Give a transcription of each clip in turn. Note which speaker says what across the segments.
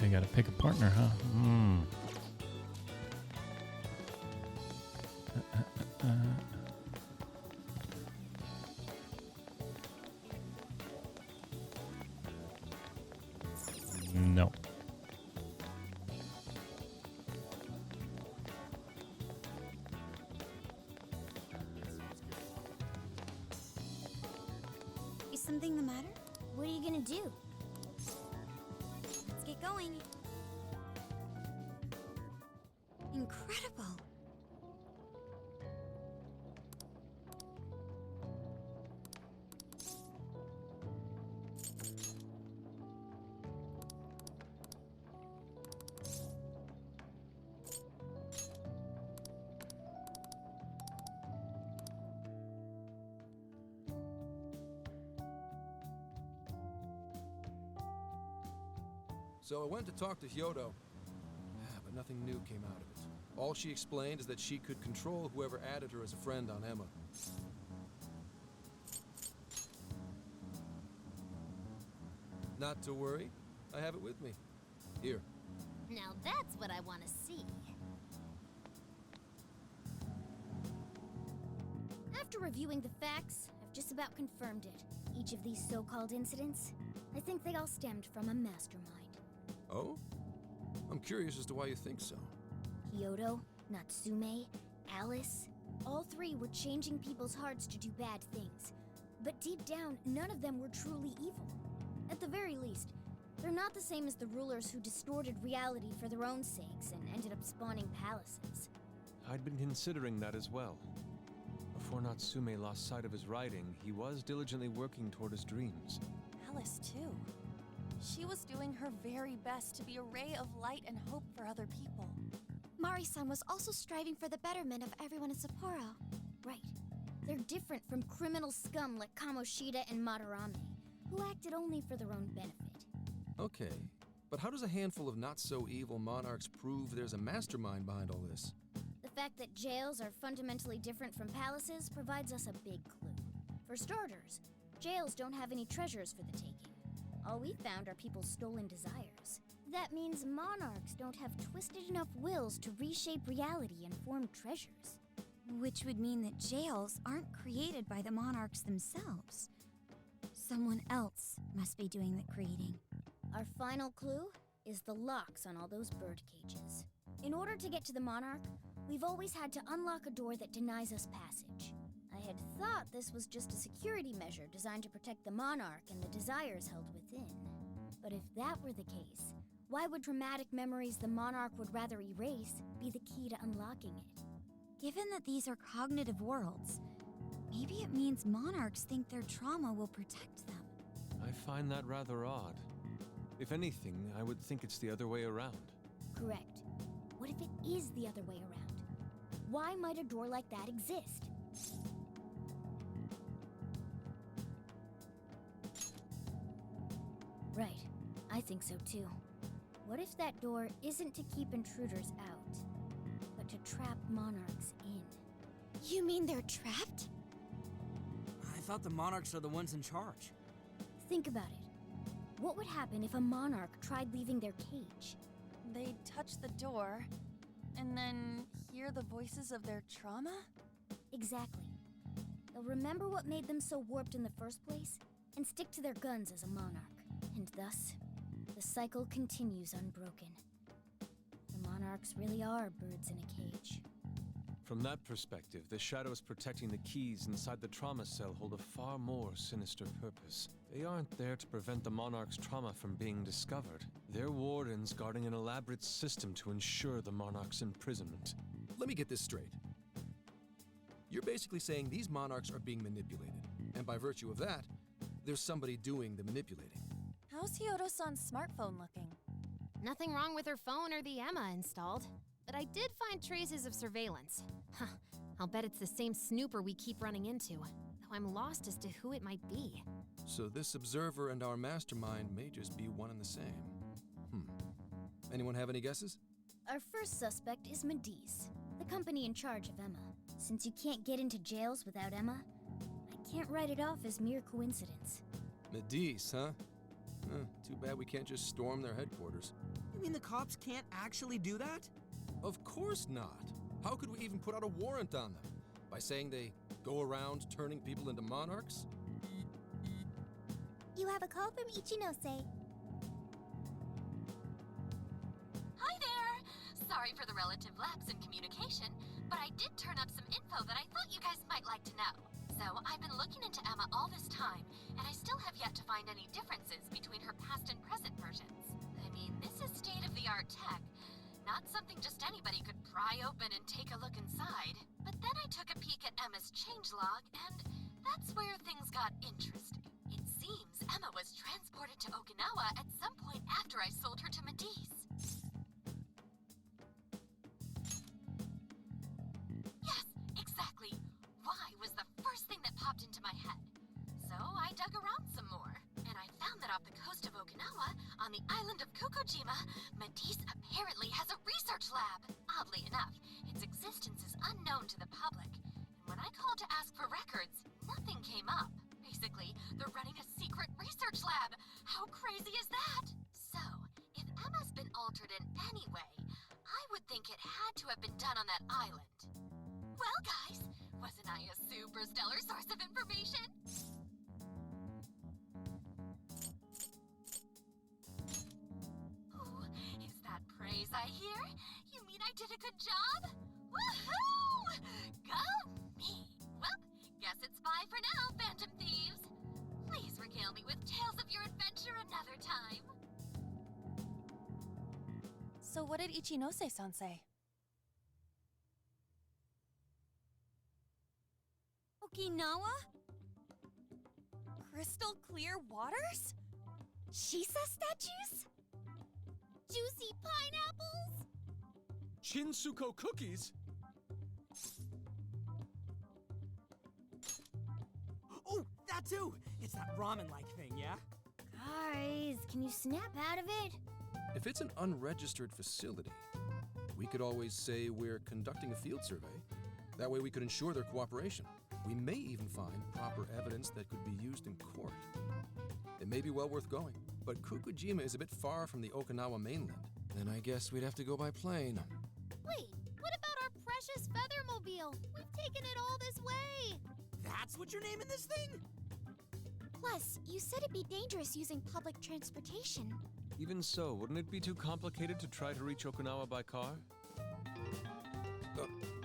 Speaker 1: Okay, gotta pick a partner, huh? No.
Speaker 2: Is something the matter? What are you gonna do? Let's get going. Incredible.
Speaker 3: So I went to talk to Hyodo, but nothing new came out of it. All she explained is that she could control whoever added her as a friend on Emma. Not to worry, I have it with me. Here.
Speaker 2: Now that's what I want to see. After reviewing the facts, I've just about confirmed it. Each of these so-called incidents, I think they all stemmed from a mastermind.
Speaker 3: Oh? I'm curious as to why you think so.
Speaker 2: Hyodo, Natsume, Alice, all three were changing people's hearts to do bad things. But deep down, none of them were truly evil. At the very least, they're not the same as the rulers who distorted reality for their own sakes and ended up spawning palaces.
Speaker 4: I'd been considering that as well. Before Natsume lost sight of his writing, he was diligently working toward his dreams.
Speaker 5: Alice, too. She was doing her very best to be a ray of light and hope for other people.
Speaker 2: Mari-san was also striving for the betterment of everyone in Sapporo. Right. They're different from criminal scum like Kamoshida and Madarame, who acted only for their own benefit.
Speaker 3: Okay, but how does a handful of not-so-evil monarchs prove there's a mastermind behind all this?
Speaker 2: The fact that jails are fundamentally different from palaces provides us a big clue. For starters, jails don't have any treasures for the taking. All we found are people's stolen desires. That means monarchs don't have twisted enough wills to reshape reality and form treasures.
Speaker 6: Which would mean that jails aren't created by the monarchs themselves. Someone else must be doing the creating.
Speaker 2: Our final clue is the locks on all those bird cages. In order to get to the monarch, we've always had to unlock a door that denies us passage. I had thought this was just a security measure designed to protect the monarch and the desires held within. But if that were the case, why would traumatic memories the monarch would rather erase be the key to unlocking it?
Speaker 6: Given that these are cognitive worlds, maybe it means monarchs think their trauma will protect them.
Speaker 4: I find that rather odd. If anything, I would think it's the other way around.
Speaker 2: Correct. What if it is the other way around? Why might a door like that exist? Right. I think so too. What if that door isn't to keep intruders out, but to trap monarchs in?
Speaker 6: You mean they're trapped?
Speaker 7: I thought the monarchs are the ones in charge.
Speaker 2: Think about it. What would happen if a monarch tried leaving their cage?
Speaker 5: They'd touch the door, and then hear the voices of their trauma?
Speaker 2: Exactly. They'll remember what made them so warped in the first place, and stick to their guns as a monarch. And thus, the cycle continues unbroken. The monarchs really are birds in a cage.
Speaker 4: From that perspective, the shadows protecting the keys inside the trauma cell hold a far more sinister purpose. They aren't there to prevent the monarch's trauma from being discovered. They're wardens guarding an elaborate system to ensure the monarch's imprisonment.
Speaker 3: Let me get this straight. You're basically saying these monarchs are being manipulated, and by virtue of that, there's somebody doing the manipulating.
Speaker 5: How's Hyodo-san's smartphone looking?
Speaker 8: Nothing wrong with her phone or the Emma installed, but I did find traces of surveillance. Huh, I'll bet it's the same snooper we keep running into, though I'm lost as to who it might be.
Speaker 3: So this observer and our mastermind may just be one and the same. Anyone have any guesses?
Speaker 2: Our first suspect is Medice, the company in charge of Emma. Since you can't get into jails without Emma, I can't write it off as mere coincidence.
Speaker 3: Medice, huh? Too bad we can't just storm their headquarters.
Speaker 7: mean the cops can't actually do that?
Speaker 3: Of course not. How could we even put out a warrant on them? By saying they go around turning people into monarchs?
Speaker 2: You have a call from Ichinose.
Speaker 9: Hi there! Sorry for the relative lapse in communication, but I did turn up some info that I thought you guys might like to know. So, I've been looking into Emma all this time, and I still have yet to find any differences between her past and present versions. I mean, this is state-of-the-art tech. Not something just anybody could pry open and take a look inside. But then I took a peek at Emma's changelog, and that's where things got interesting. It seems Emma was transported to Okinawa at some point after I sold her to Matisse. Yes, exactly. Why was the first thing that popped into my head. So I dug around some more, and I found that off the coast of Okinawa, on the island of Kokojima, Matisse apparently has a research lab. Oddly enough, its existence is unknown to the public, and when I called to ask for records, nothing came up. Basically, they're running a secret research lab. How crazy is that? So, if Emma's been altered in any way, I would think it had to have been done on that island. Well, guys, wasn't I a super stellar source of information? Ooh, is that praise I hear? You mean I did a good job? Woohoo! Go me! Well, guess it's bye for now, Phantom Thieves. Please regale me with tales of your adventure another time.
Speaker 5: So what did Ichinose-san say?
Speaker 6: Okinawa?
Speaker 5: Crystal clear waters?
Speaker 6: Shisa statues?
Speaker 2: Juicy pineapples?
Speaker 4: Shinsuko cookies?
Speaker 7: Oh, that too! It's that ramen-like thing, yeah?
Speaker 2: Guys, can you snap out of it?
Speaker 3: If it's an unregistered facility, we could always say we're conducting a field survey. That way we could ensure their cooperation. We may even find proper evidence that could be used in court. It may be well worth going, but Kokojima is a bit far from the Okinawa mainland. Then I guess we'd have to go by plane.
Speaker 2: Wait, what about our precious Feathermobile? We've taken it all this way.
Speaker 7: That's what you're naming this thing?
Speaker 2: Plus, you said it'd be dangerous using public transportation.
Speaker 4: Even so, wouldn't it be too complicated to try to reach Okinawa by car?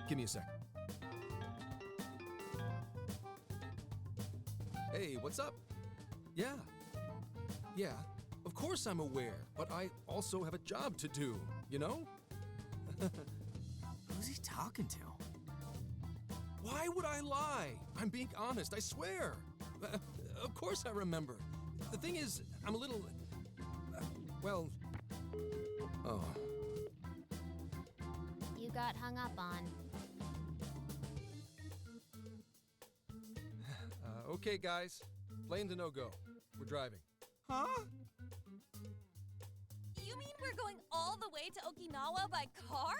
Speaker 3: Give me a sec. Hey, what's up? Yeah, of course I'm aware, but I also have a job to do, you know?
Speaker 7: Who's he talking to?
Speaker 3: Why would I lie? I'm being honest, I swear. Of course I remember. The thing is, I'm a little... oh.
Speaker 2: You got hung up on.
Speaker 3: Okay, guys. Plane's a no-go. We're driving.
Speaker 7: Huh?
Speaker 5: You mean we're going all the way to Okinawa by car?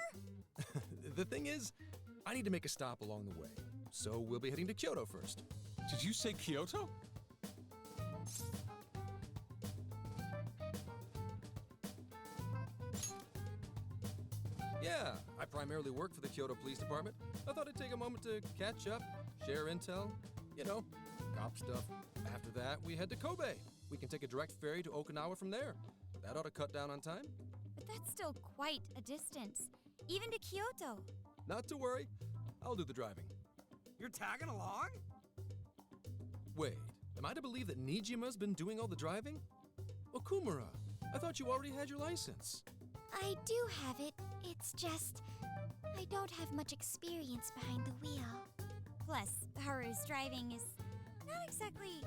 Speaker 3: The thing is, I need to make a stop along the way. So we'll be heading to Kyoto first.
Speaker 4: Did you say Kyoto?
Speaker 3: Yeah, I primarily work for the Kyoto Police Department. I thought I'd take a moment to catch up, share intel, you know, cop stuff. After that, we head to Kobe. We can take a direct ferry to Okinawa from there. That ought to cut down on time.
Speaker 6: But that's still quite a distance, even to Kyoto.
Speaker 3: Not to worry, I'll do the driving.
Speaker 7: You're tagging along?
Speaker 3: Wait, am I to believe that Nijima's been doing all the driving? Okumura, I thought you already had your license.
Speaker 2: I do have it. It's just... I don't have much experience behind the wheel.
Speaker 6: Plus, Haru's driving is not exactly...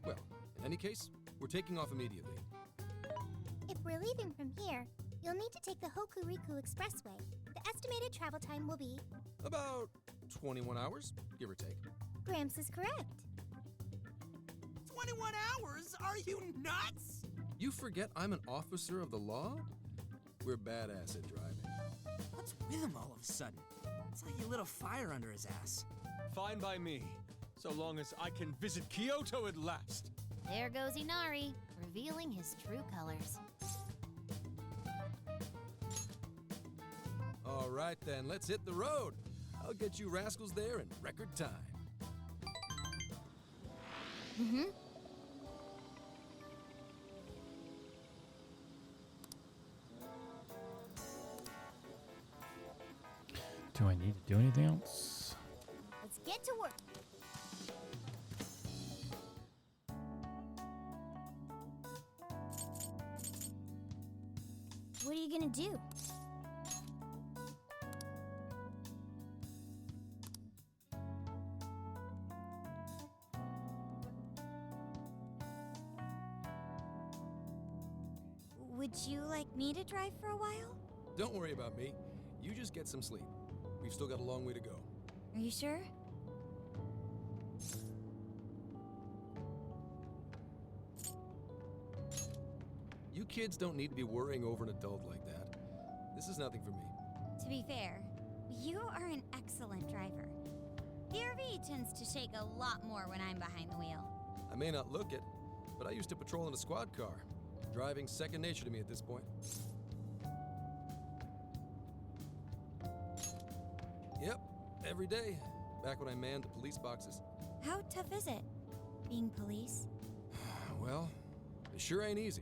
Speaker 3: Well, in any case, we're taking off immediately.
Speaker 2: If we're leaving from here, you'll need to take the Hokuriku Expressway. The estimated travel time will be...
Speaker 3: About 21 hours, give or take.
Speaker 2: Gramps is correct.
Speaker 7: 21 hours? Are you nuts?
Speaker 3: You forget I'm an officer of the law? We're badass at driving.
Speaker 7: What's with him all of a sudden? It's like you lit a fire under his ass.
Speaker 4: Fine by me, so long as I can visit Kyoto at last.
Speaker 2: There goes Inari.
Speaker 8: revealing his true colors.
Speaker 3: All right then, let's hit the road. I'll get you rascals there in record time.
Speaker 8: Mm-hmm.
Speaker 1: Do I need to do anything else?
Speaker 2: Let's get to work. What are you gonna do?
Speaker 6: Would you like me to drive for a while?
Speaker 3: Don't worry about me. You just get some sleep. We've still got a long way to go.
Speaker 6: Are you sure?
Speaker 3: You kids don't need to be worrying over an adult like that. This is nothing for me.
Speaker 6: To be fair, you are an excellent driver. The RV tends to shake a lot more when I'm behind the wheel.
Speaker 3: I may not look it, but I used to patrol in a squad car. Driving's second nature to me at this point. Yep, every day. Back when I manned the police boxes.
Speaker 6: How tough is it, being police?
Speaker 3: Well, it sure ain't easy.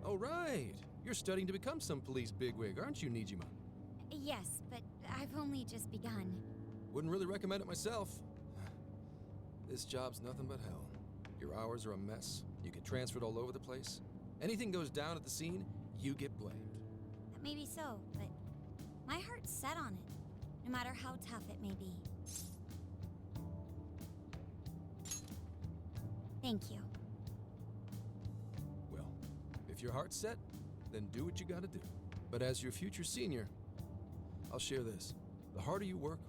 Speaker 3: Oh, right. You're studying to become some police bigwig, aren't you, Nijima?
Speaker 6: Yes, but I've only just begun.
Speaker 3: Wouldn't really recommend it myself. This job's nothing but hell. Your hours are a mess. You get transferred all over the place. Anything goes down at the scene, you get blamed.
Speaker 6: That may be so, but my heart's set on it, no matter how tough it may be. Thank you.
Speaker 3: Well, if your heart's set, then do what you gotta do. But as your future senior, I'll share this. The harder you work,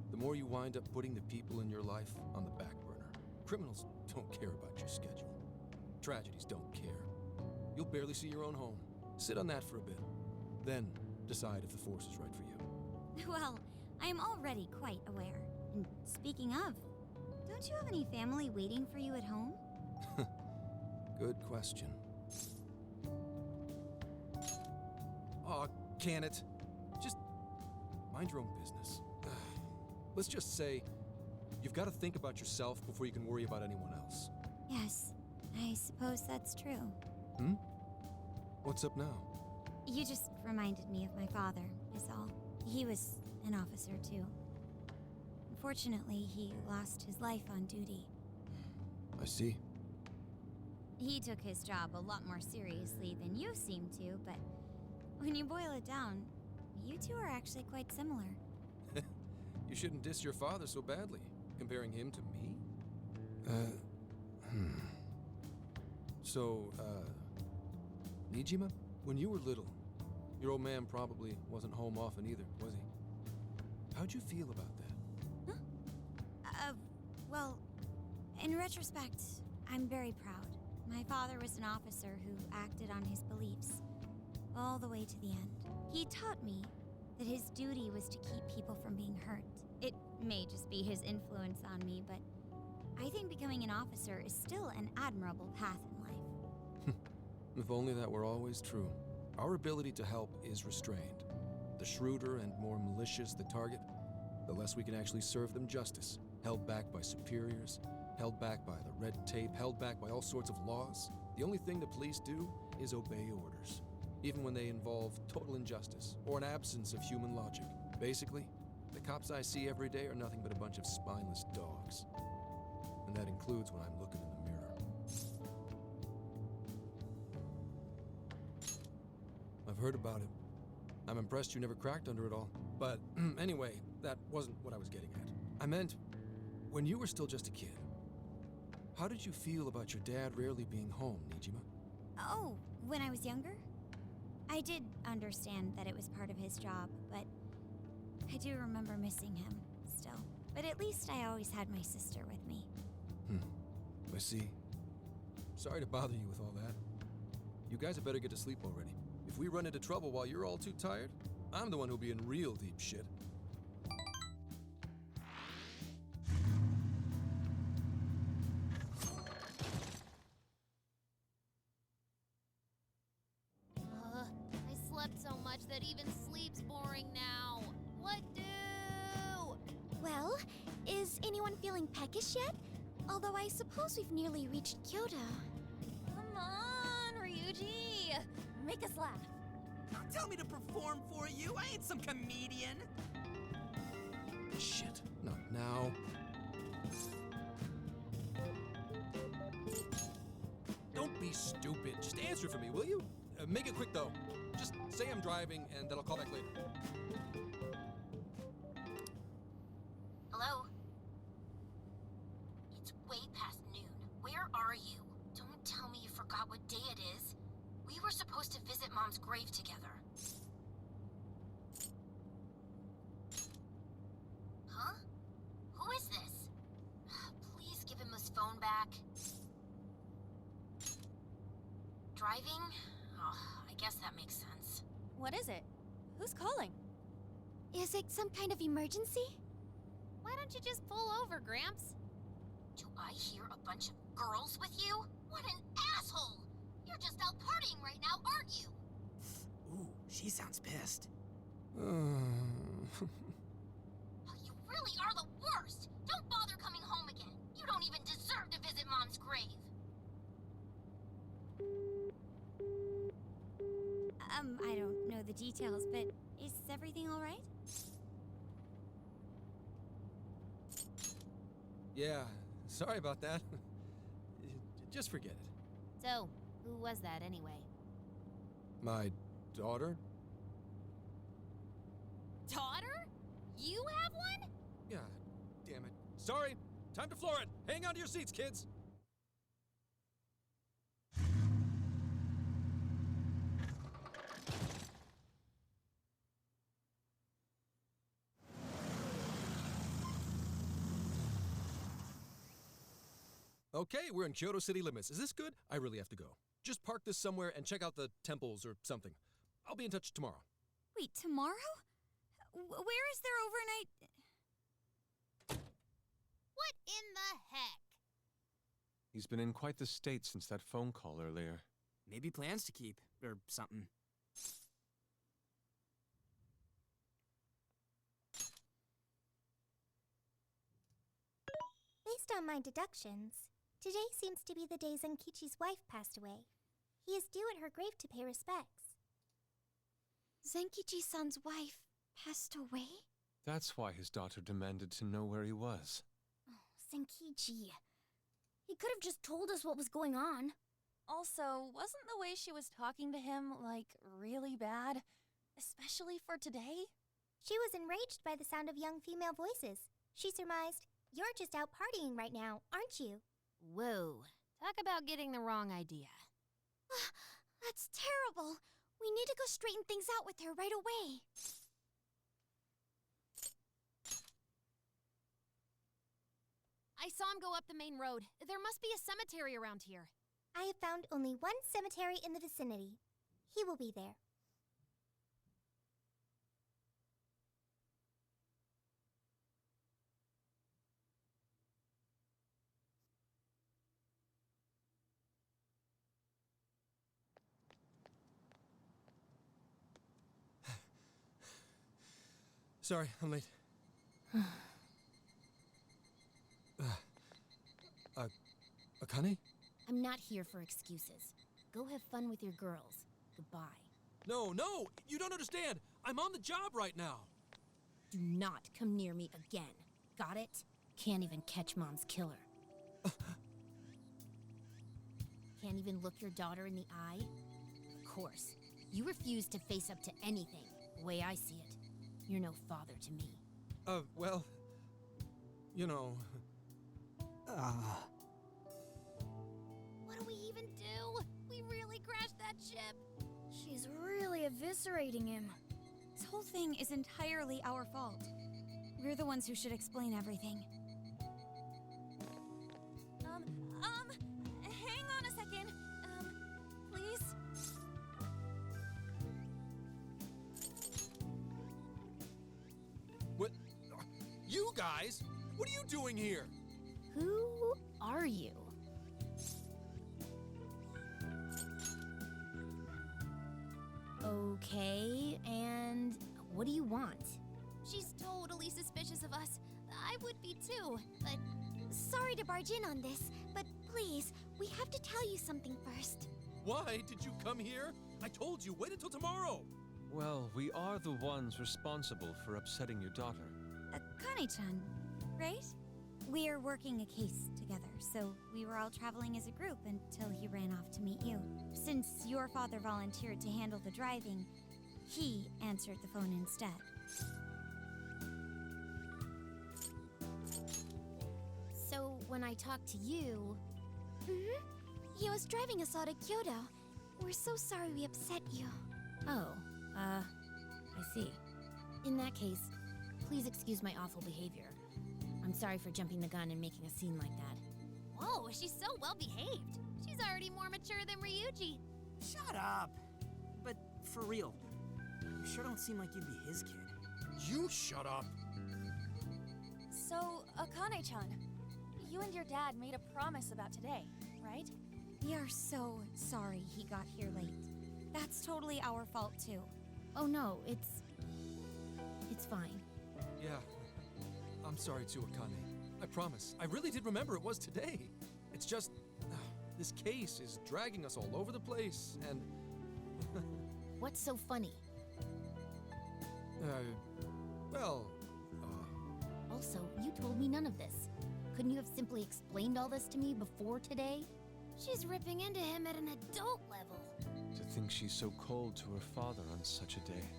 Speaker 3: the more you wind up putting the people in your life on the back burner. Criminals don't care about your schedule. Tragedies don't care. You'll barely see your own home. Sit on that for a bit. Then decide if the force is right for you.
Speaker 6: Well, I am already quite aware. And speaking of, don't you have any family waiting for you at home?
Speaker 3: Good question. Aw, can it? Just mind your own business. Let's just say you've got to think about yourself before you can worry about anyone else.
Speaker 6: Yes, I suppose that's true.
Speaker 3: Hmm? What's up now?
Speaker 6: You just reminded me of my father, is all. He was an officer, too. Unfortunately, he lost his life on duty.
Speaker 3: I see.
Speaker 6: He took his job a lot more seriously than you seem to, but when you boil it down, you two are actually quite similar.
Speaker 3: You shouldn't diss your father so badly, comparing him to me. So, Nijima, when you were little, your old man probably wasn't home often either, was he? How'd you feel about that?
Speaker 6: Huh? Well, in retrospect, I'm very proud. My father was an officer who acted on his beliefs, all the way to the end. He taught me that his duty was to keep people from being hurt. It may just be his influence on me, but I think becoming an officer is still an admirable path in life.
Speaker 3: If only that were always true. Our ability to help is restrained. The shrewder and more malicious the target, the less we can actually serve them justice. Held back by superiors, held back by the red tape, held back by all sorts of laws. The only thing the police do is obey orders, even when they involve total injustice or an absence of human logic. Basically, the cops I see every day are nothing but a bunch of spineless dogs. And that includes when I'm looking in the mirror. I've heard about it. I'm impressed you never cracked under it all. But anyway, that wasn't what I was getting at. I meant, when you were still just a kid, how did you feel about your dad rarely being home, Nijima?
Speaker 6: Oh, when I was younger? I did understand that it was part of his job, but I do remember missing him still. But at least I always had my sister with me.
Speaker 3: I see. Sorry to bother you with all that. You guys had better get to sleep already. If we run into trouble while you're all too tired, I'm the one who'll be in real deep shit.
Speaker 8: that even sleep's boring now. What do?
Speaker 6: Well, is anyone feeling peckish yet? Although I suppose we've nearly reached Kyoto.
Speaker 5: Come on, Ryuji! Make us laugh.
Speaker 7: Don't tell me to perform for you. I ain't some comedian.
Speaker 3: Shit, not now. Don't be stupid. Just answer for me, will you? Make it quick, though. Just say I'm driving, and then I'll call back later.
Speaker 9: Hello? It's way past noon. Where are you? Don't tell me you forgot what day it is. We were supposed to visit Mom's grave together. Huh? Who is this? Please give him his phone back. Driving? Oh, I guess that makes sense.
Speaker 5: What is it? Who's calling?
Speaker 6: Is it some kind of emergency?
Speaker 8: Why don't you just pull over, Gramps?
Speaker 9: Do I hear a bunch of girls with you? What an asshole! You're just out partying right now, aren't you?
Speaker 7: Ooh, she sounds pissed.
Speaker 9: You really are the worst! Don't bother coming home again. You don't even deserve to visit Mom's grave.
Speaker 6: I don't know the details, but is everything all right?
Speaker 3: Yeah, sorry about that. Just forget it.
Speaker 8: So, who was that anyway?
Speaker 3: My daughter?
Speaker 8: Daughter? You have one?
Speaker 3: Yeah, damn it. Sorry, time to floor it. Hang on to your seats, kids. Okay, we're in Kyoto city limits. Is this good? I really have to go. Just park this somewhere and check out the temples or something. I'll be in touch tomorrow.
Speaker 6: Wait, tomorrow? Where is their overnight?
Speaker 8: What in the heck?
Speaker 4: He's been in quite the state since that phone call earlier.
Speaker 7: Maybe plans to keep, or something.
Speaker 10: Based on my deductions, today seems to be the day Zenkichi's wife passed away. He is due at her grave to pay respects.
Speaker 6: Zenkichi-san's wife passed away?
Speaker 4: That's why his daughter demanded to know where he was.
Speaker 2: Oh, Zenkichi. He could have just told us what was going on.
Speaker 5: Also, wasn't the way she was talking to him, like, really bad? Especially for today?
Speaker 10: She was enraged by the sound of young female voices. She surmised, "You're just out partying right now, aren't you?"
Speaker 8: Whoa. Talk about getting the wrong idea.
Speaker 6: That's terrible. We need to go straighten things out with her right away.
Speaker 8: I saw him go up the main road. There must be a cemetery around here.
Speaker 10: I have found only one cemetery in the vicinity. He will be there.
Speaker 3: Sorry, I'm late. Akane?
Speaker 2: I'm not here for excuses. Go have fun with your girls. Goodbye.
Speaker 3: No, you don't understand. I'm on the job right now.
Speaker 2: Do not come near me again. Got it? Can't even catch Mom's killer. Can't even look your daughter in the eye? Of course. You refuse to face up to anything, the way I see it. You're no father to me.
Speaker 3: Well, you know...
Speaker 8: What do we even do? We really crashed that ship.
Speaker 2: She's really eviscerating him.
Speaker 6: This whole thing is entirely our fault. We're the ones who should explain everything.
Speaker 5: Hang on a second. Please?
Speaker 3: What? You guys? What are you doing here?
Speaker 2: Who are you? Okay, and what do you want?
Speaker 8: She's totally suspicious of us. I would be too, but
Speaker 10: Sorry to barge in on this, but please, we have to tell you something first.
Speaker 3: Why did you come here? I told you, wait until tomorrow.
Speaker 4: Well, we are the ones responsible for upsetting your daughter.
Speaker 6: Akane-chan, right? We're working a case together, so we were all traveling as a group until he ran off to meet you. Since your father volunteered to handle the driving, he answered the phone instead.
Speaker 2: So when I talked to you,
Speaker 10: He was driving us all to Kyoto. We're so sorry we upset you.
Speaker 2: I see. In that case, please excuse my awful behavior. I'm sorry for jumping the gun and making a scene like that.
Speaker 8: whoa, she's so well behaved. She's already more mature than Ryuji.
Speaker 7: Shut up! But for real, you sure don't seem like you'd be his kid.
Speaker 3: You shut up.
Speaker 5: So, Akane-chan, you and your dad made a promise about today, right?
Speaker 6: We are so sorry he got here late. That's totally our fault, too.
Speaker 2: Oh no, it's fine.
Speaker 3: Yeah, I'm sorry too, Akane. I promise. I really did remember it was today. It's just, this case is dragging us all over the place, and...
Speaker 2: What's so funny?
Speaker 3: Well,
Speaker 2: Also, you told me none of this. Couldn't you have simply explained all this to me before today?
Speaker 8: She's ripping into him at an adult level.
Speaker 4: To think she's so cold to her father on such a day.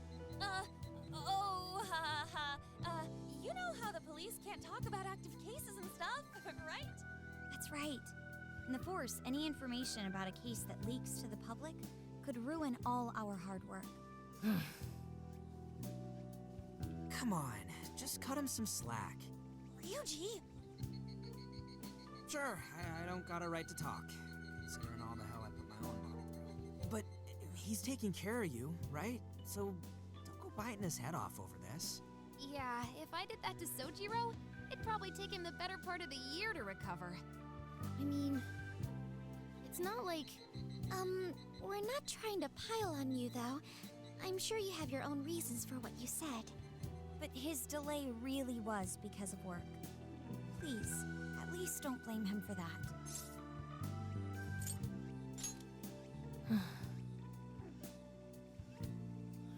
Speaker 5: You know how the police can't talk about active cases and stuff, right?
Speaker 6: That's right. In the Force, any information about a case that leaks to the public could ruin all our hard work.
Speaker 7: Come on, just cut him some slack.
Speaker 5: Ryuji!
Speaker 7: Sure, I don't got a right to talk, considering all the hell I put my own mom through. But he's taking care of you, right? So don't go biting his head off over this.
Speaker 8: Yeah, if I did that to Sojiro, it'd probably take him the better part of the year to recover.
Speaker 2: I mean, it's not like...
Speaker 10: We're not trying to pile on you, though. I'm sure you have your own reasons for what you said.
Speaker 6: But his delay really was because of work. Please, at least don't blame him for that.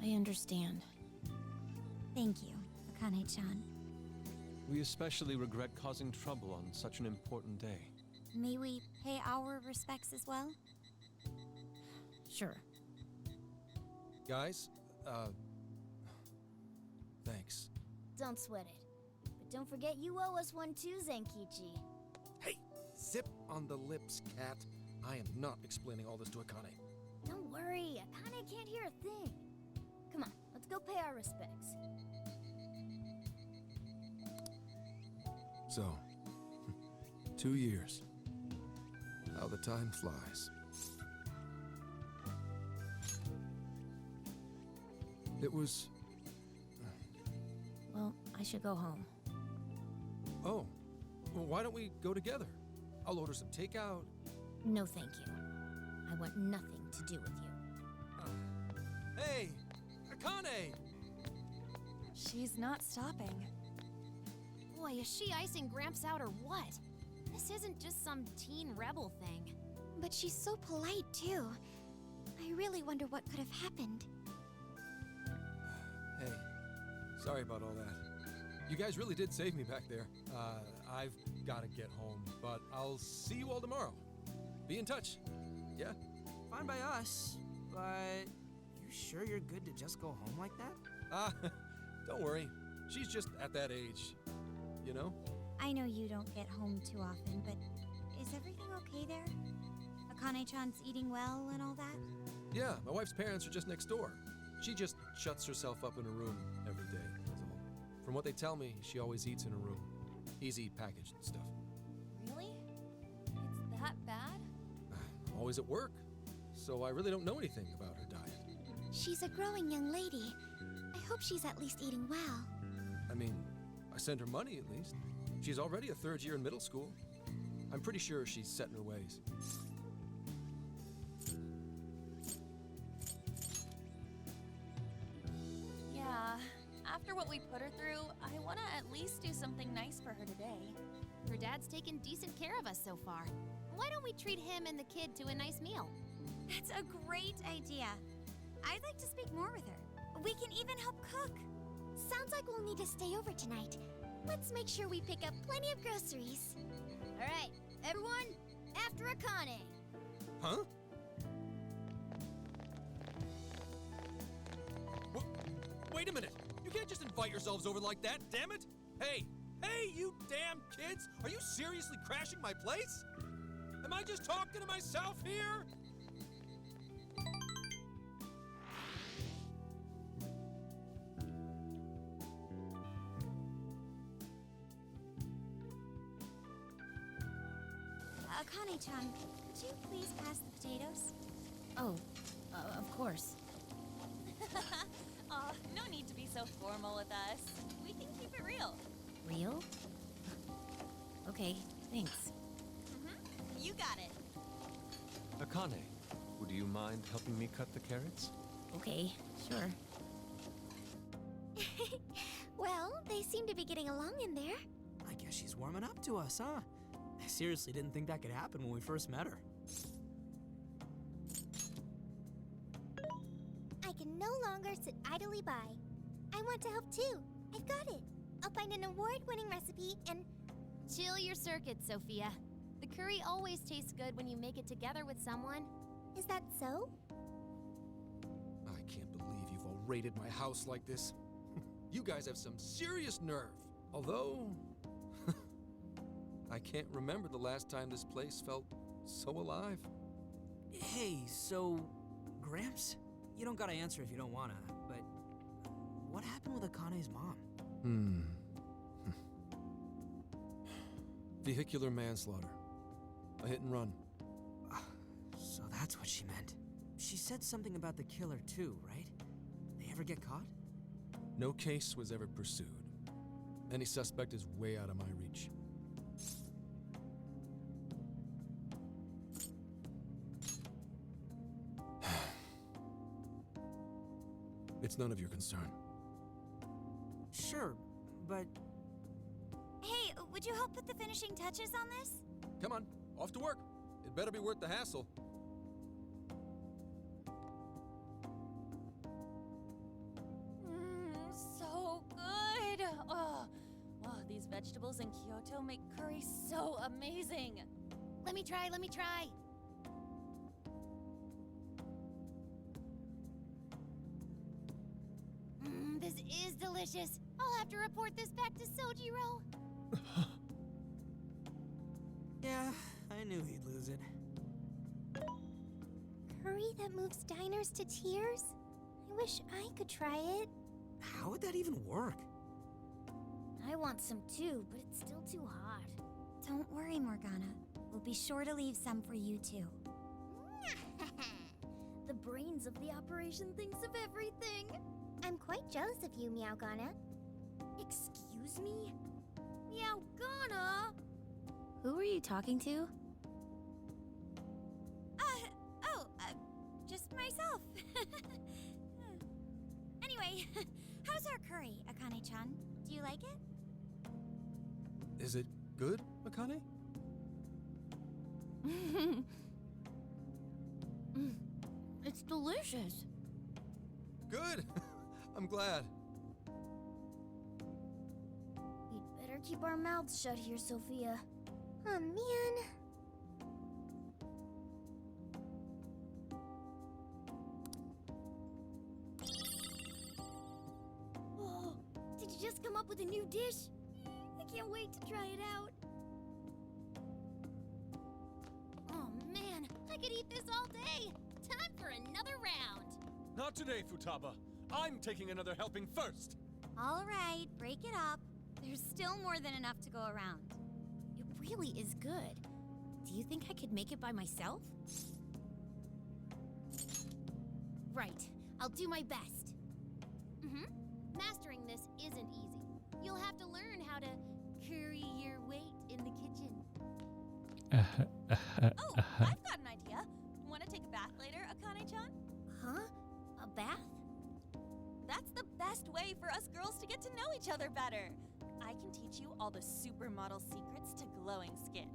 Speaker 2: I understand.
Speaker 6: Thank you, Akane-chan.
Speaker 4: We especially regret causing trouble on such an important day.
Speaker 6: May we pay our respects as well?
Speaker 2: Sure.
Speaker 3: guys, thanks.
Speaker 2: Don't sweat it. But don't forget you owe us one too, Zenkichi.
Speaker 3: Hey, zip on the lips, cat. I am not explaining all this to Akane.
Speaker 2: Don't worry, Akane can't hear a thing. Come on, let's go pay our respects.
Speaker 3: So, 2 years. How the time flies. It was...
Speaker 2: Well, I should go home.
Speaker 3: Oh, well, why don't we go together? I'll order some takeout.
Speaker 2: No, thank you. I want nothing to do with you.
Speaker 3: Hey, Akane!
Speaker 5: She's not stopping.
Speaker 8: Boy, is she icing Gramps out or what? This isn't just some teen rebel thing.
Speaker 10: But she's so polite, too. I really wonder what could have happened.
Speaker 3: Hey, sorry about all that. You guys really did save me back there. I've gotta get home, but I'll see you all tomorrow. Be in touch. Yeah?
Speaker 7: Fine by us, but you sure you're good to just go home like that?
Speaker 3: Don't worry. She's just at that age, you know?
Speaker 6: I know you don't get home too often, but is everything okay there? Akane-chan's eating well and all that?
Speaker 3: Yeah, my wife's parents are just next door. She just shuts herself up in a room every day, that's all. From what they tell me, she always eats in a room. Easy packaged stuff.
Speaker 5: Really? It's that bad?
Speaker 3: Always at work, so I really don't know anything about her diet.
Speaker 10: She's a growing young lady. I hope she's at least eating well.
Speaker 3: I mean, I send her money at least. She's already a third year in middle school. I'm pretty sure she's set in her ways.
Speaker 5: After what we put her through, I want to at least do something nice for her today.
Speaker 8: Her dad's taken decent care of us so far. Why don't we treat him and the kid to a nice meal?
Speaker 6: That's a great idea. I'd like to speak more with her. We can even help cook.
Speaker 10: Sounds like we'll need to stay over tonight. Let's make sure we pick up plenty of groceries.
Speaker 2: All right, everyone, after Akane.
Speaker 3: Huh? Wait a minute! You can't just invite yourselves over like that, damn it! Hey! Hey, you damn kids! Are you seriously crashing my place? Am I just talking to myself here?
Speaker 6: Akane-chan, could you please pass the potatoes?
Speaker 8: Oh, of course.
Speaker 5: Aw, no need to be so formal with us. We can keep it real.
Speaker 8: Real? Okay, thanks.
Speaker 5: You got it.
Speaker 4: Akane, would you mind helping me cut the carrots?
Speaker 8: Okay, sure.
Speaker 10: Well, they seem to be getting along in there.
Speaker 7: I guess she's warming up to us, huh? I seriously didn't think that could happen when we first met her.
Speaker 10: I can no longer sit idly by. I want to help too. I've got it. I'll find an award-winning recipe and...
Speaker 8: Chill your circuits, Sophia. The curry always tastes good when you make it together with someone.
Speaker 10: Is that so?
Speaker 3: I can't believe you've all raided my house like this. You guys have some serious nerve. Although, I can't remember the last time this place felt so alive.
Speaker 7: Hey, so, Gramps? You don't gotta answer if you don't wanna, but what happened with Akane's mom?
Speaker 3: Vehicular manslaughter. A hit and run.
Speaker 7: So that's what she meant. She said something about the killer too, right? They ever get caught?
Speaker 3: No case was ever pursued. Any suspect is way out of my reach. It's none of your concern.
Speaker 7: Sure, but
Speaker 6: Hey, would you help put the finishing touches on this?
Speaker 3: Come on, off to work. It better be worth the hassle.
Speaker 5: So good. Oh, these vegetables in Kyoto make curry so amazing.
Speaker 8: Let me try. This is delicious. I'll have to report this back to Sojiro.
Speaker 7: yeah, I knew he'd lose it.
Speaker 10: Curry that moves diners to tears? I wish I could try it.
Speaker 7: How would that even work?
Speaker 2: I want some too, but it's still too hot.
Speaker 6: Don't worry, Morgana. We'll be sure to leave some for you too.
Speaker 2: The brains of the operation thinks of everything.
Speaker 10: I'm quite jealous of you, Meowgana.
Speaker 2: Excuse me? Meowgana?
Speaker 8: Who are you talking to?
Speaker 6: Just myself. Anyway, how's our curry, Akane-chan? Do you like it?
Speaker 3: Is it good, Akane?
Speaker 8: It's delicious.
Speaker 3: Good! I'm glad.
Speaker 2: We'd better keep our mouths shut here, Sophia.
Speaker 10: Oh, man.
Speaker 2: Oh, did you just come up with a new dish? I can't wait to try it out.
Speaker 8: Oh man, I could eat this all day. Time for another round.
Speaker 4: Not today, Futaba. I'm taking another helping first.
Speaker 6: All right, break it up. There's still more than enough to go around.
Speaker 8: It really is good. Do you think I could make it by myself? Right, I'll do my best. Mastering this isn't easy. You'll have to learn how to curry your weight in the kitchen.
Speaker 5: Oh, I've got an idea. Want to take a bath later, Akane-chan?
Speaker 2: Huh? A bath?
Speaker 5: That's the best way for us girls to get each other better. I can teach you all the supermodel secrets to glowing skin.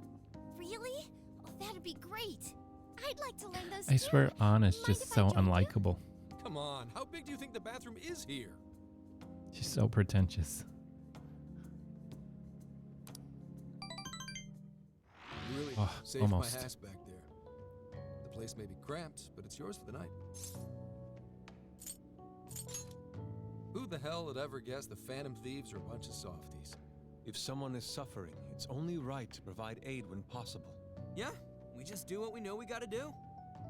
Speaker 2: Really? Oh, that'd be great. I'd like to learn those
Speaker 1: I
Speaker 2: too.
Speaker 1: swear Anna is
Speaker 2: Mind
Speaker 1: just
Speaker 2: if I
Speaker 1: so
Speaker 2: join you?
Speaker 1: unlikable.
Speaker 3: Come on, how big do you think the bathroom is here?
Speaker 1: She's so pretentious.
Speaker 3: You really
Speaker 1: Oh,
Speaker 3: saved
Speaker 1: almost.
Speaker 3: my ass back there. The place may be cramped, but it's yours for the night. Who the hell would ever guess the Phantom Thieves are a bunch of softies?
Speaker 4: If someone is suffering, it's only right to provide aid when possible.
Speaker 7: Yeah, we just do what we know we gotta do.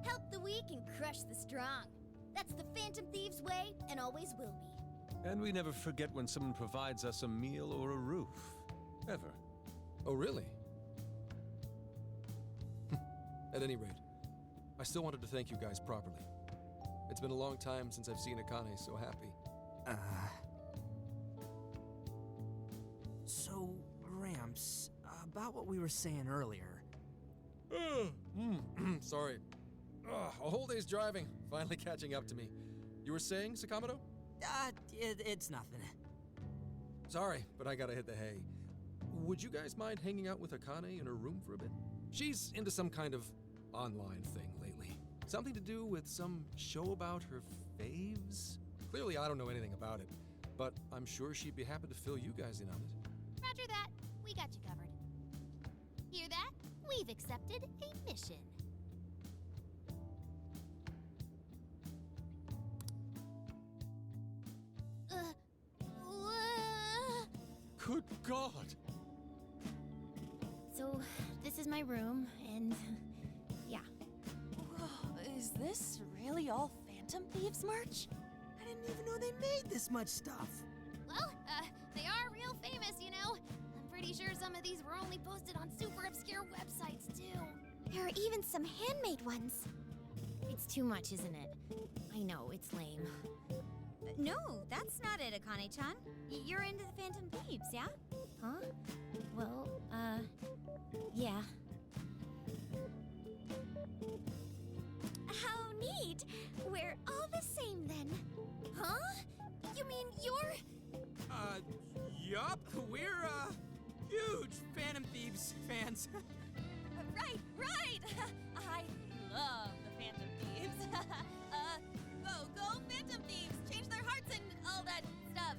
Speaker 2: Help the weak and crush the strong. That's the Phantom Thieves' way, and always will be.
Speaker 4: And we never forget when someone provides us a meal or a roof. Ever.
Speaker 3: Oh, really? At any rate, I still wanted to thank you guys properly. It's been a long time since I've seen Akane so happy.
Speaker 7: So, Gramps, about what we were saying earlier.
Speaker 3: Sorry. A whole day's driving, finally catching up to me. You were saying, Sakamoto?
Speaker 7: It's nothing.
Speaker 3: Sorry, but I gotta hit the hay. Would you guys mind hanging out with Akane in her room for a bit? She's into some kind of online thing lately. Something to do with some show about her faves? Clearly, I don't know anything about it, but I'm sure she'd be happy to fill you guys in on it.
Speaker 2: Roger that. We got you covered. Hear that? We've accepted a mission.
Speaker 4: Good God!
Speaker 8: So, this is my room, and yeah.
Speaker 5: Whoa, is this really all Phantom Thieves merch?
Speaker 7: I didn't even know they made this much stuff.
Speaker 8: Well, they are real famous, you know. I'm pretty sure some of these were only posted on super obscure websites, too.
Speaker 10: There are even some handmade ones.
Speaker 8: It's too much, isn't it? I know, it's lame.
Speaker 6: No, that's not it, Akane-chan. You're into the Phantom Thieves, yeah?
Speaker 8: Huh? Well, yeah.
Speaker 2: How neat! We're all the same then. Huh? You mean you're...
Speaker 7: Yup. We're, huge Phantom Thieves fans.
Speaker 5: Right! I love the Phantom Thieves. Go Phantom Thieves! Change their hearts and all that stuff.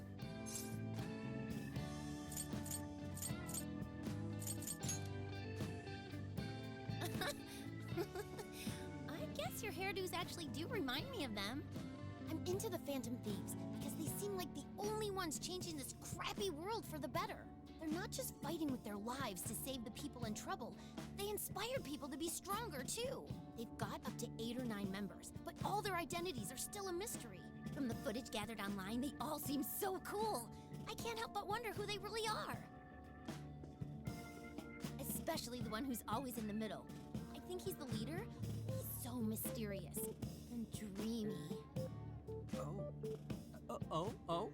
Speaker 8: I guess your hairdos actually do remind me of them. I'm into the Phantom Thieves because they seem like the only ones changing this crappy world for the better. They're not just fighting with their lives to save the people in trouble. They inspire people to be stronger, too. They've got up to 8 or 9 members, but all their identities are still a mystery. From the footage gathered online, they all seem so cool. I can't help but wonder who they really are. Especially the one who's always in the middle. I think he's the leader. He's so mysterious and dreamy.
Speaker 7: Oh?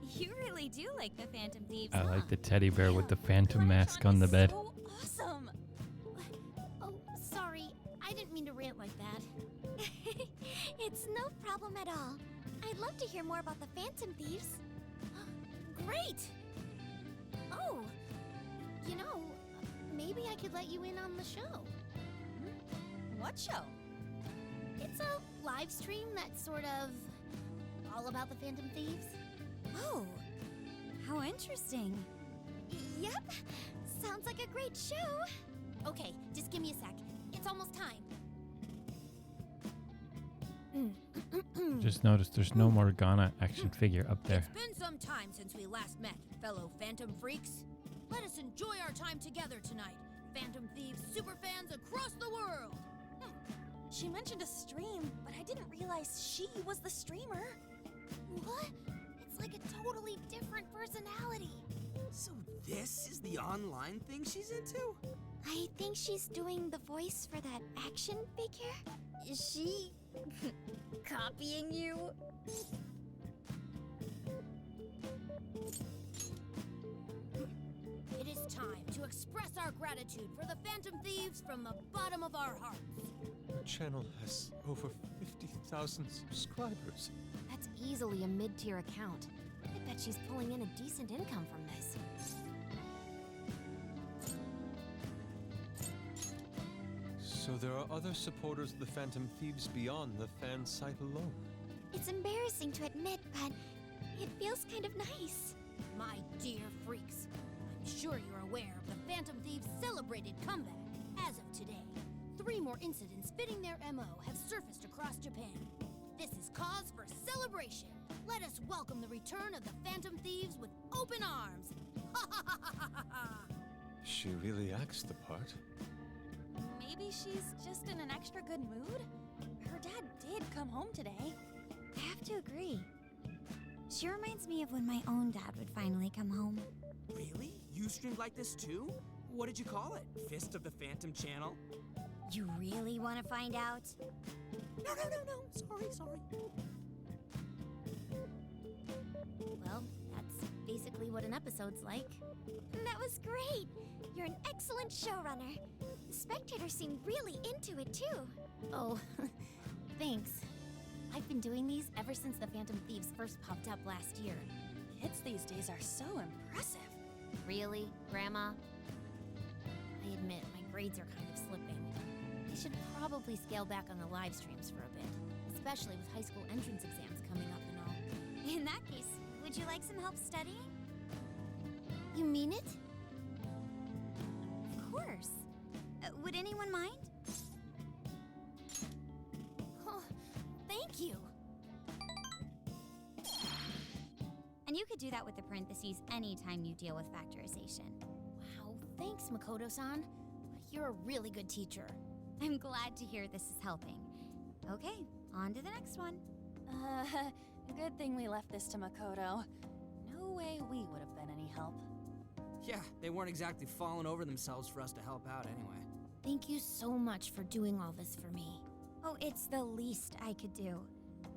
Speaker 6: You really do like the Phantom Thieves,
Speaker 1: I
Speaker 6: huh?
Speaker 1: like the teddy bear with the phantom mask on the bed.
Speaker 5: So awesome!
Speaker 8: Oh, sorry. I didn't mean to rant like that.
Speaker 10: It's no problem at all. I'd love to hear more about the Phantom Thieves.
Speaker 8: Great! Oh, you know, maybe I could let you in on the show.
Speaker 5: What show?
Speaker 8: It's a live stream that's sort of all about the Phantom Thieves.
Speaker 6: Oh, how interesting.
Speaker 10: Yep, sounds like a great show.
Speaker 8: Okay, just give me a sec. It's almost time.
Speaker 1: Just noticed there's no more Ghana action figure up there.
Speaker 11: It's been some time since we last met, fellow Phantom Freaks. Let us enjoy our time together tonight, Phantom Thieves superfans across the world.
Speaker 5: She mentioned a stream, but I didn't realize she was the streamer.
Speaker 8: What? It's like a totally different personality.
Speaker 7: So this is the online thing she's into?
Speaker 10: I think she's doing the voice for that action figure.
Speaker 2: Is she... copying you?
Speaker 11: It is time to express our gratitude for the Phantom Thieves from the bottom of our hearts.
Speaker 4: Your channel has over 50,000 subscribers.
Speaker 8: That's easily a mid-tier account. I bet she's pulling in a decent income from this.
Speaker 4: So there are other supporters of the Phantom Thieves beyond the fan site alone.
Speaker 10: It's embarrassing to admit, but it feels kind of nice.
Speaker 11: My dear freaks, I'm sure you're aware of the Phantom Thieves' celebrated comeback. As of today, 3 more incidents fitting their MO have surfaced across Japan. This is cause for celebration. Let us welcome the return of the Phantom Thieves with open arms. Ha ha ha ha ha ha!
Speaker 4: She really acts the part.
Speaker 5: Maybe she's just in an extra good mood? Her dad did come home today.
Speaker 6: I have to agree. She reminds me of when my own dad would finally come home.
Speaker 7: Really? You streamed like this too? What did you call it? Fist of the Phantom Channel?
Speaker 6: You really want to find out?
Speaker 7: No. Sorry.
Speaker 8: Well, that's basically what an episode's like.
Speaker 10: That was great. You're an excellent showrunner. The spectators seem really into it too.
Speaker 8: Oh, thanks. I've been doing these ever since the Phantom Thieves first popped up last year.
Speaker 5: Kids these days are so impressive.
Speaker 8: Really, Grandma? I admit, my grades are kind of slipping. I should probably scale back on the live streams for a bit, especially with high school entrance exams coming up and all.
Speaker 6: In that case, would you like some help studying?
Speaker 8: You mean it?
Speaker 6: Of course. Would anyone mind?
Speaker 8: Oh, thank you.
Speaker 6: And you could do that with the parentheses anytime you deal with factorization.
Speaker 8: Wow, thanks, Makoto-san. You're a really good teacher.
Speaker 6: I'm glad to hear this is helping. Okay, on to the next one.
Speaker 5: Good thing we left this to Makoto. No way we would have been any help.
Speaker 7: Yeah, they weren't exactly falling over themselves for us to help out anyway.
Speaker 8: Thank you so much for doing all this for me.
Speaker 6: Oh, it's the least I could do.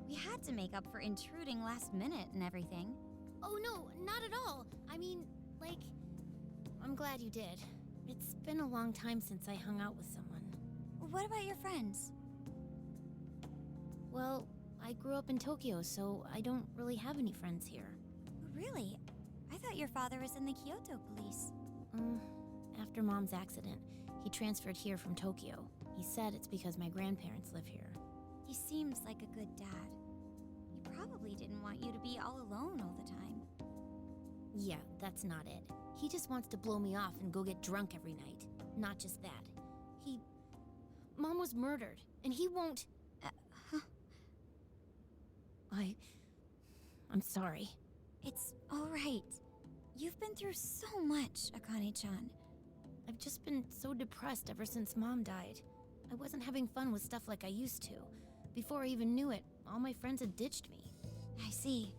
Speaker 6: We had to make up for intruding last minute and everything.
Speaker 8: Oh no, not at all. I mean, like, I'm glad you did. It's been a long time since I hung out with someone.
Speaker 6: What about your friends?
Speaker 8: Well, I grew up in Tokyo, so I don't really have any friends here.
Speaker 6: Really? I thought your father was in the Kyoto police.
Speaker 8: After Mom's accident, he transferred here from Tokyo. He said it's because my grandparents live here.
Speaker 6: He seems like a good dad. He probably didn't want you to be all alone all the time.
Speaker 8: Yeah, that's not it. He just wants to blow me off and go get drunk every night. Not just that. Mom was murdered, and he won't... I'm sorry.
Speaker 6: It's all right. You've been through so much, Akane-chan.
Speaker 8: I've just been so depressed ever since Mom died. I wasn't having fun with stuff like I used to. Before I even knew it, all my friends had ditched me.
Speaker 6: I see.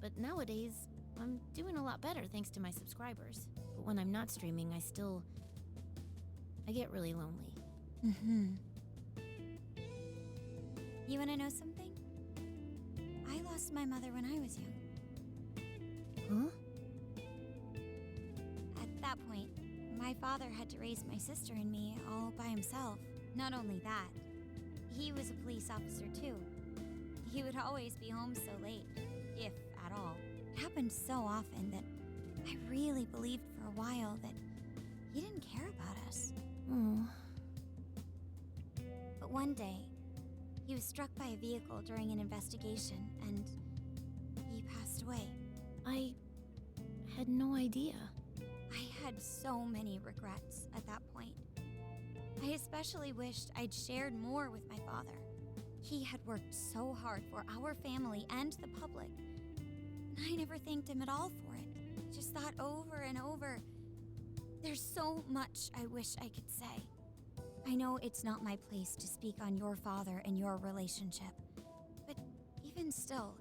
Speaker 8: But nowadays, I'm doing a lot better thanks to my subscribers. But when I'm not streaming, I get really lonely.
Speaker 6: You wanna know something? I lost my mother when I was young.
Speaker 8: Huh?
Speaker 6: At that point, my father had to raise my sister and me all by himself. Not only that, he was a police officer too. He would always be home so late, if at all. It happened so often that I really believed for a while that he didn't care about us. But one day, he was struck by a vehicle during an investigation, and he passed away.
Speaker 8: I had no idea.
Speaker 6: I had so many regrets at that point. I especially wished I'd shared more with my father. He had worked so hard for our family and the public, and I never thanked him at all for it. I just thought over and over, there's so much I wish I could say. I know it's not my place to speak on your father and your relationship, but even still,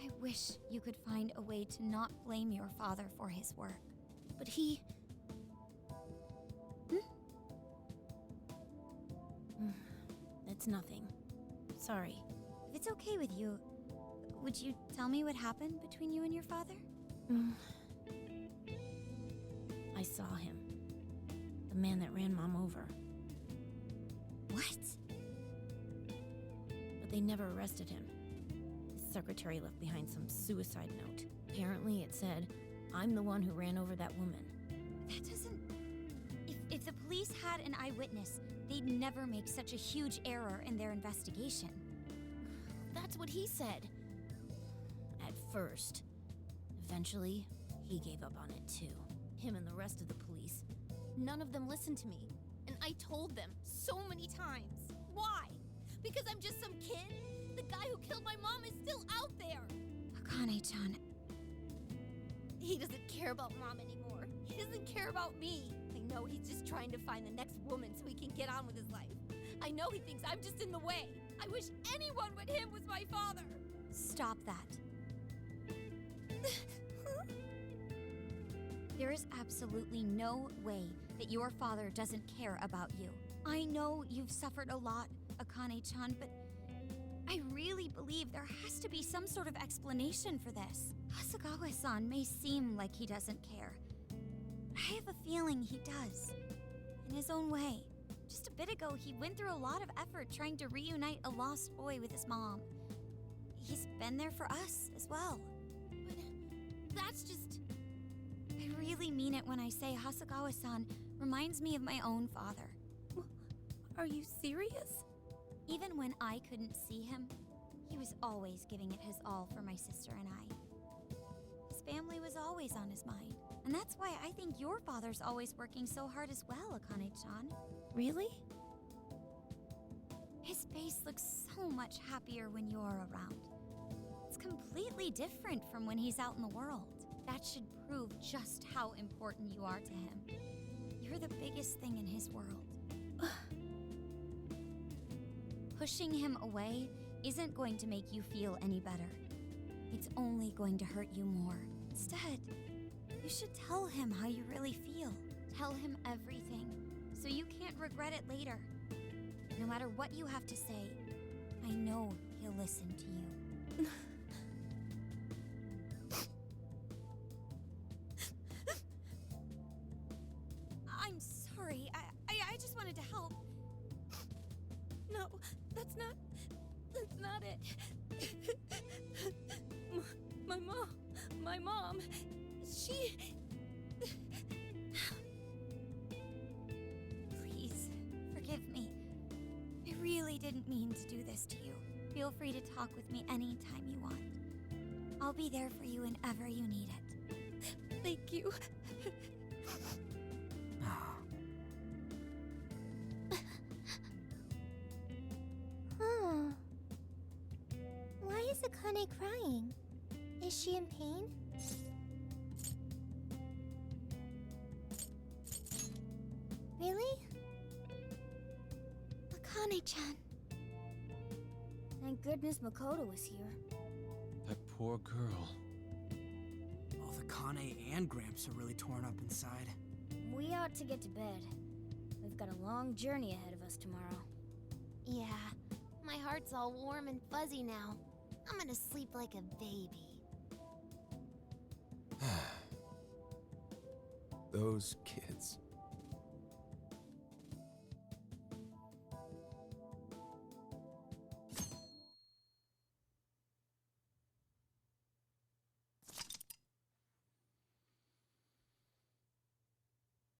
Speaker 6: I wish you could find a way to not blame your father for his work.
Speaker 8: But he... It's nothing. Sorry.
Speaker 6: If it's okay with you, would you tell me what happened between you and your father?
Speaker 8: I saw him. The man that ran Mom over.
Speaker 11: they never arrested him. His secretary left behind some suicide note. Apparently it said, "I'm the one who ran over that woman."
Speaker 6: That doesn't... If the police had an eyewitness, they'd never make such a huge error in their investigation.
Speaker 11: That's what he said. At first. Eventually, he gave up on it too. Him and the rest of the police. None of them listened to me. And I told them so many times. Why? Because I'm just some kid? The guy who killed my mom is still out there!
Speaker 6: Akane-chan,
Speaker 11: He doesn't care about Mom anymore. He doesn't care about me. I know he's just trying to find the next woman so he can get on with his life. I know he thinks I'm just in the way. I wish anyone but him was my father.
Speaker 6: stop that. There is absolutely no way that your father doesn't care about you. I know you've suffered a lot, Akane-chan, but I really believe there has to be some sort of explanation for this. Hasegawa-san may seem like he doesn't care. I have a feeling he does. In his own way. Just a bit ago, he went through a lot of effort trying to reunite a lost boy with his mom. He's been there for us as well.
Speaker 11: But that's just...
Speaker 6: I really mean it when I say Hasegawa-san reminds me of my own father.
Speaker 11: Are you serious?
Speaker 6: Even when I couldn't see him, he was always giving it his all for my sister and I. His family was always on his mind. And that's why I think your father's always working so hard as well, Akane-chan.
Speaker 11: Really?
Speaker 6: His face looks so much happier when you're around. It's completely different from when he's out in the world. That should prove just how important you are to him. You're the biggest thing in his world. Pushing him away isn't going to make you feel any better. It's only going to hurt you more. Instead, you should tell him how you really feel. Tell him everything, so you can't regret it later. No matter what you have to say, I know he'll listen to you. I'm sorry. I just wanted to help.
Speaker 11: No, that's not it. My mom, she...
Speaker 6: Please, forgive me. I really didn't mean to do this to you. Feel free to talk with me anytime you want. I'll be there for you whenever you need it.
Speaker 11: Thank you.
Speaker 10: Huh. Why is Akane crying? Is she in pain? Really?
Speaker 6: Akane-chan.
Speaker 2: Thank goodness Makoto was here.
Speaker 4: That poor girl.
Speaker 7: Both Akane and Gramps are really torn up inside.
Speaker 2: We ought to get to bed. We've got a long journey ahead of us tomorrow.
Speaker 8: Yeah, my heart's all warm and fuzzy now. I'm gonna sleep like a baby.
Speaker 3: Those kids.